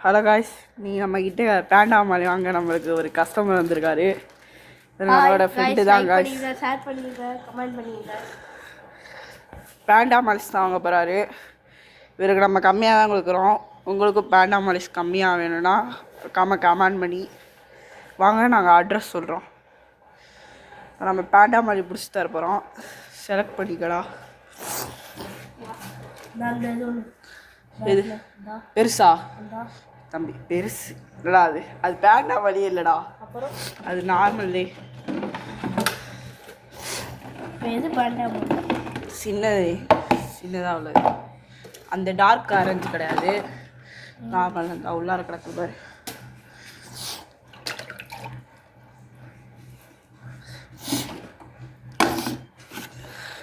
Hello guys, நீங்கள் நம்மக்கிட்ட பேண்டா மாலி வாங்க நம்மளுக்கு ஒரு கஸ்டமர் வந்திருக்காரு. நம்மளோட ஃப்ரெண்டு தான் காய்ஸ். ஷேர் பண்ணுங்க, கமெண்ட் பண்ணுங்க. பேண்டா மாலிஸ் தான் வாங்க போகிறாரு. இவருக்கு நம்ம கம்மியாக தான் கொடுக்குறோம். உங்களுக்கும் பேண்டா மாலிஸ் கம்மியாக வேணும்னா கமெண்ட் பண்ணி வாங்க, நாங்கள் அட்ரஸ் சொல்கிறோம். நம்ம பேண்டா மாலி பிடிச்சி தர போகிறோம். செலக்ட் பண்ணிக்கடா. எது பெருசா தம்பி? பெருசு இல்லடா, அது பேண்டா வழி இல்லைடா, அது நார்மல். சின்னது சின்னதாக உள்ளது. அந்த டார்க் ஆரஞ்சு கிடையாது, நார்மல் அந்த உள்ளார கிடக்கு பாரு.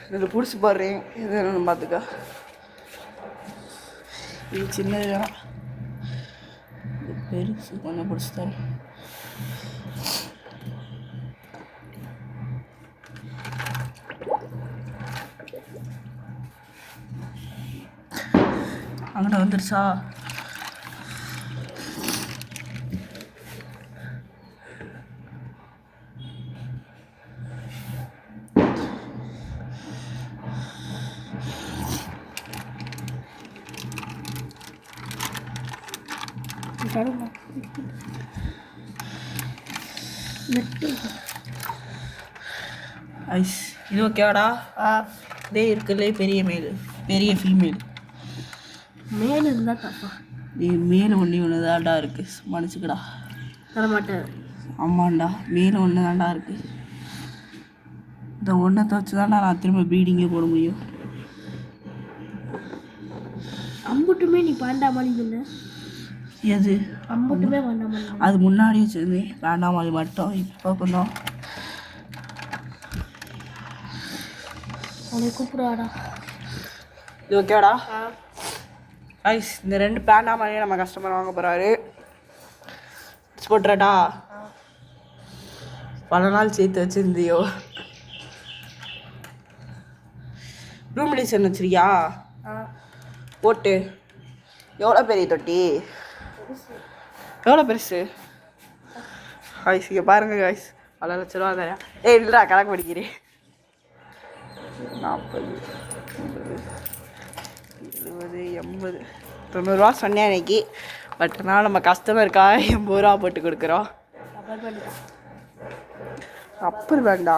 இதில் பிடிச்சி போடுறேன், எது வேணும்னு பார்த்துக்கா. இது சின்னது வேணாம், இது பெருசு கொஞ்சம் பிடிச்சி தரேன். அங்கே வந்துருச்சா? ஐஸ் இது ஓகேவாடா? இதே இருக்குல்ல பெரிய மேல், பெரிய ஃபீமேல். மேல் இருந்தால் தப்பா? மேல் ஒன்று தான்டா இருக்குது, மன்னிச்சுக்கடா. தரமாட்டேன். ஆமாண்டா, மேல் ஒன்று தான்டா இருக்குது. இந்த ஒன்றை துவச்சி தான்டா நான் திரும்ப ப்ரீடிங்கே போட முடியும். அம்புட்டுமே நீ பாண்டாமணி சொன்ன. எது அம்புட்டுமே பாண்டாமணி? அது முன்னாடி வச்சுருந்தேன் வேண்டாமணி மட்டும். இப்போ கொஞ்சம் உனக்கு கூப்பிடாடா. இது ஓகேடா ஐஸ்? இந்த 2 பேண்டாமணியை நம்ம கஸ்டமர் வாங்க போகிறாரு. போட்டுறடா, பல நாள் சேர்த்து வச்சுருந்தியோ. ரூம் டிசைன் வச்சிருக்கியா? போட்டு எவ்வளோ பெரிய தொட்டி? எவ்வளோ பெருசு? காய்ஸ் இங்கே பாருங்கள் காய்ஸ், பல லட்ச ரூபா தரேன். இல்லைடா, கணக்கு படிக்கிறேன். 40, 50, 70, 90 ரூபா சொன்னேன் அன்னைக்கு. பட் ஆனால் நம்ம கஸ்டமருக்காக 80 ரூபா போட்டு கொடுக்குறோம். அப்பர் வேண்டா,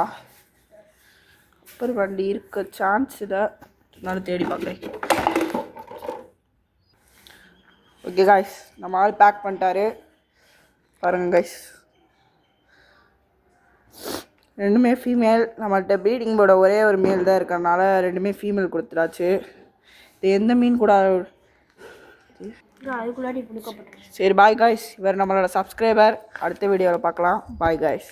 அப்பர் வண்டி இருக்க சான்ஸ் இல்லை, நான் தேடி பார்க்குறேன். ஓகே காய்ஸ், நம்ம ஆள் பேக் பண்ணிட்டாரு பாருங்கள் காய்ஸ். 2மே ஃபீமேல். நம்மள்கிட்ட ப்ரீடிங் போட ஒரே ஒரு மேல் தான் இருக்கிறனால 2மே ஃபீமேல் கொடுத்துடாச்சு. இது எந்த மீன் கூட. சரி பாய் காய்ஸ், இவர் நம்மளோட சப்ஸ்கிரைபர். அடுத்த வீடியோவில் பார்க்கலாம். Bye guys.